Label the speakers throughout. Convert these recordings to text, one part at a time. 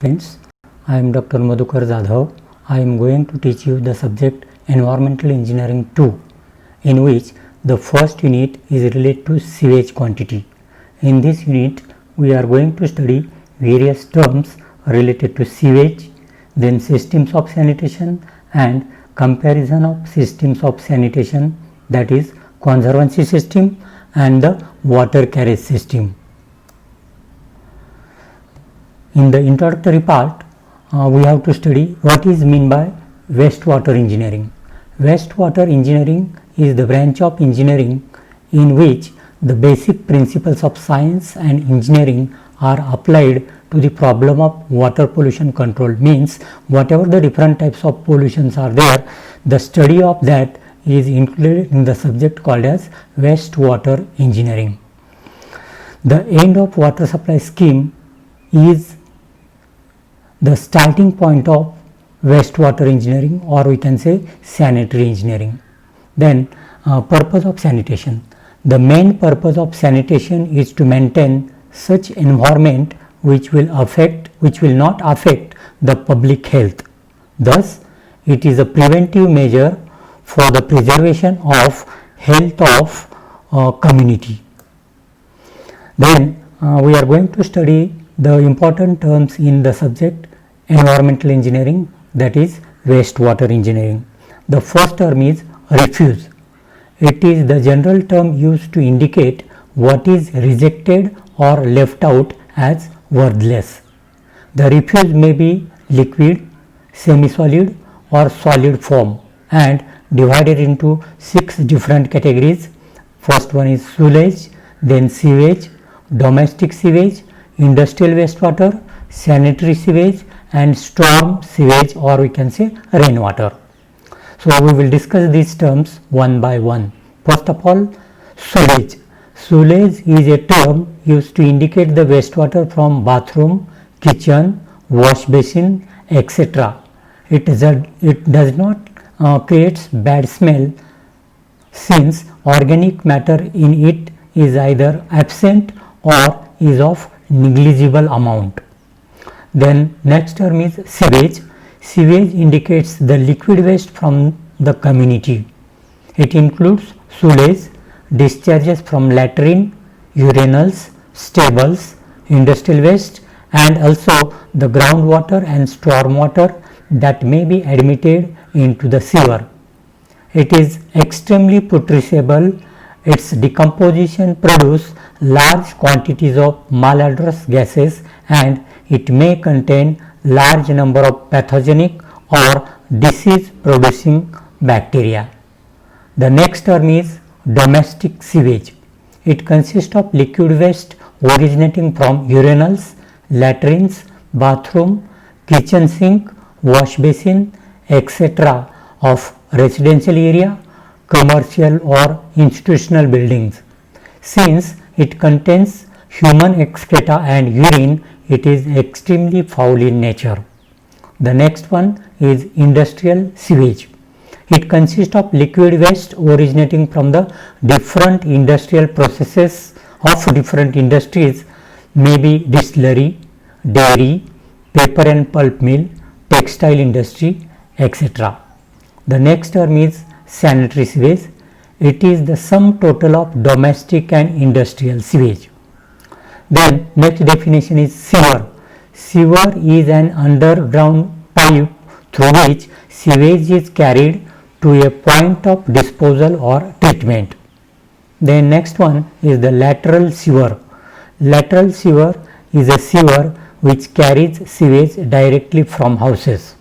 Speaker 1: Friends, I am Dr. Madhukar Jadhav. I am going to teach you the subject Environmental Engineering 2, in which the first unit is related to sewage quantity. In this unit, we are going to study various terms related to sewage, then systems of sanitation and comparison of systems of sanitation, that is conservancy system and the water carriage system. In the introductory part, we have to study what is meant by wastewater engineering. Wastewater engineering is the branch of engineering in which the basic principles of science and engineering are applied to the problem of water pollution control. Means whatever the different types of pollutions are there, the study of that is included in the subject called as wastewater engineering. The end of water supply scheme is the starting point of wastewater engineering, or we can say sanitary engineering. Then purpose of sanitation. The main purpose of sanitation is to maintain such environment which will not affect the public health. Thus, it is a preventive measure for the preservation of health of community. Then we are going to study the important terms in the subject environmental engineering, that is wastewater engineering. The first term is refuse. It is the general term used to indicate what is rejected or left out as worthless. The refuse may be liquid, semi-solid or solid form and divided into 6 different categories. First one is sewage, then sewage, domestic sewage, industrial wastewater, sanitary sewage and storm sewage, or we can say rainwater. So we will discuss these terms one by one. First of all, sewage. Sewage is a term used to indicate the wastewater from bathroom, kitchen, wash basin, etc. It does not create bad smell, since organic matter in it is either absent or is of negligible amount. Then next term is sewage. Sewage indicates the liquid waste from the community. It includes sewage, discharges from latrine, urinals, stables, industrial waste and also the groundwater and storm water that may be admitted into the sewer. It is extremely putrescible. Its decomposition produces large quantities of malodorous gases and it may contain large number of pathogenic or disease producing bacteria. The next term is domestic sewage. It consists of liquid waste originating from urinals, latrines, bathroom, kitchen sink, wash basin, etc. of residential area, commercial or institutional buildings. Since it contains human excreta and urine, it is extremely foul in nature. The next one is industrial sewage. It consists of liquid waste originating from the different industrial processes of different industries, may be distillery, dairy, paper and pulp mill, textile industry, etc. The next term is sanitary sewage. It is the sum total of domestic and industrial sewage. Then next definition is sewer. Sewer is an underground pipe through which sewage is carried to a point of disposal or treatment. Then next one is the lateral sewer. Lateral sewer is a sewer which carries sewage directly from houses.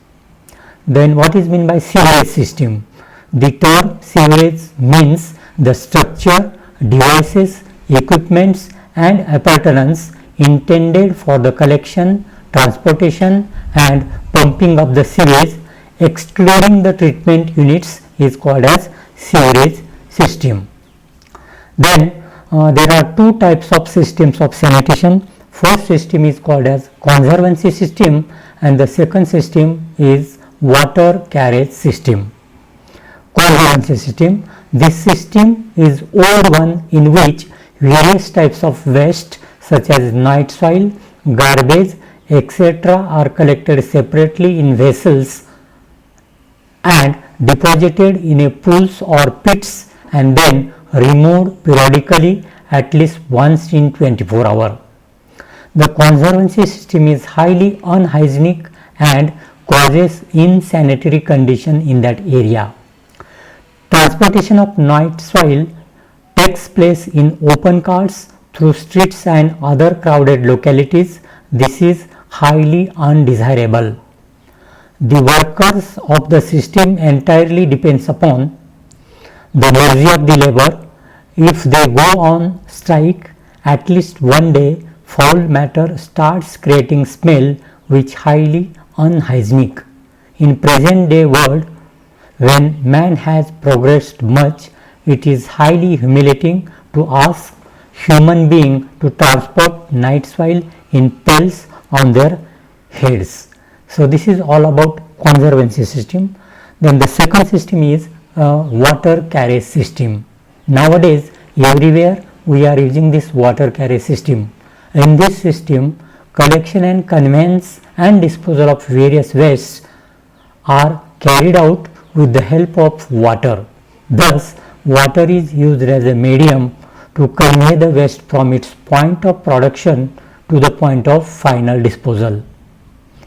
Speaker 1: Then what is meant by sewerage system? The term sewerage means the structure, devices, equipments and appurtenances intended for the collection, transportation and pumping of the sewage, excluding the treatment units, is called as sewerage system. Then there are two types of systems of sanitation. First system is called as conservancy system and the second system is water carriage system. Conservancy system. This system is old one in which various types of waste such as night soil, garbage, etc. are collected separately in vessels and deposited in a pools or pits and then removed periodically at least once in 24 hours. The conservancy system is highly unhygienic and causes insanitary condition in that area. Transportation of night soil takes place in open carts through streets and other crowded localities. This is highly undesirable. The workers of the system entirely depends upon the mercy of the labor. If they go on strike at least one day, foul matter starts creating smell which highly unhygienic. In present day world, when man has progressed much, it is highly humiliating to ask human being to transport night soil in pails on their heads. So this is all about conservancy system. Then the second system is water carriage system. Nowadays everywhere we are using this water carriage system. In this system, collection and conveyance and disposal of various wastes are carried out with the help of water. Thus, water is used as a medium to convey the waste from its point of production to the point of final disposal.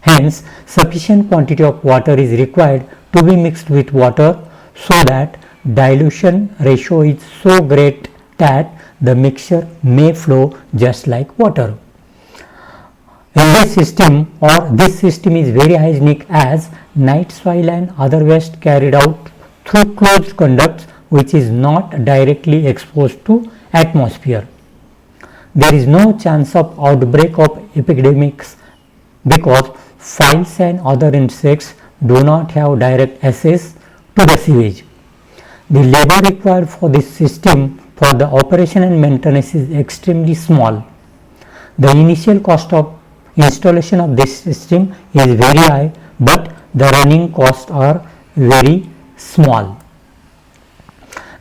Speaker 1: Hence, sufficient quantity of water is required to be mixed with water so that dilution ratio is so great that the mixture may flow just like water. In this system this system is very hygienic as night soil and other waste carried out through closed conducts which is not directly exposed to atmosphere. There is no chance of outbreak of epidemics because flies and other insects do not have direct access to the sewage. The labor required for this system for the operation and maintenance is extremely small. The initial cost of installation of this system is very high, but the running costs are very small.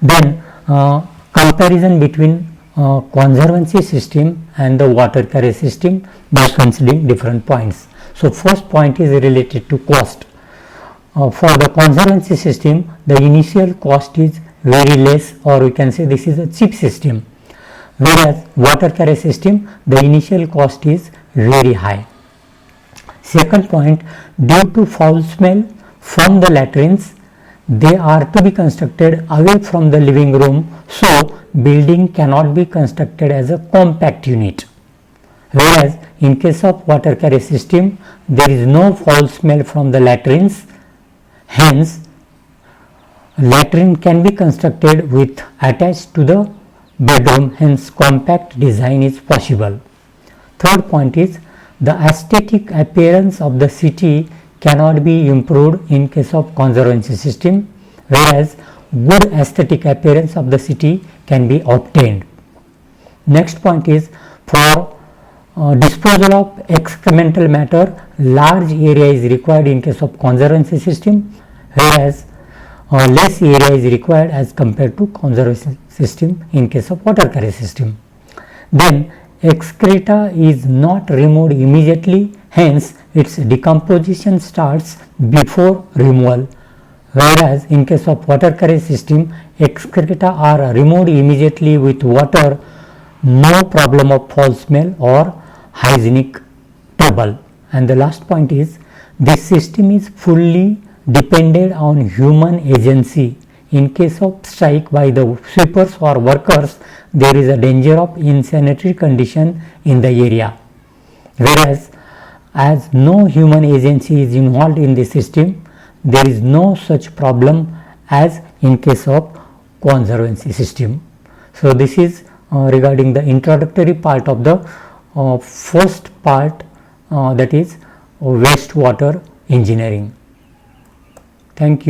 Speaker 1: Then comparison between conservancy system and the water carriage system by considering different points. So first point is related to cost. For the conservancy system, the initial cost is very less, or we can say this is a cheap system, whereas water carriage system the initial cost is very high. Second point, due to foul smell from the latrines, they are to be constructed away from the living room, so building cannot be constructed as a compact unit. Whereas in case of water carriage system, there is no foul smell from the latrines, hence latrine can be constructed with attached to the bedroom, hence compact design is possible. Third point is the aesthetic appearance of the city cannot be improved in case of conservancy system, whereas good aesthetic appearance of the city can be obtained. Next point is for disposal of excremental matter, large area is required in case of conservancy system, whereas less area is required as compared to conservation system in case of water carriage system. Then excreta is not removed immediately, hence its decomposition starts before removal, whereas in case of water carriage system excreta are removed immediately with water, no problem of foul smell or hygienic trouble. And the last point is this system is fully depended on human agency. In case of strike by the sweepers or workers, there is a danger of insanitary condition in the area, whereas as no human agency is involved in the system, there is no such problem as in case of conservancy system. So this is regarding the introductory part of the first part, that is wastewater engineering. Thank you.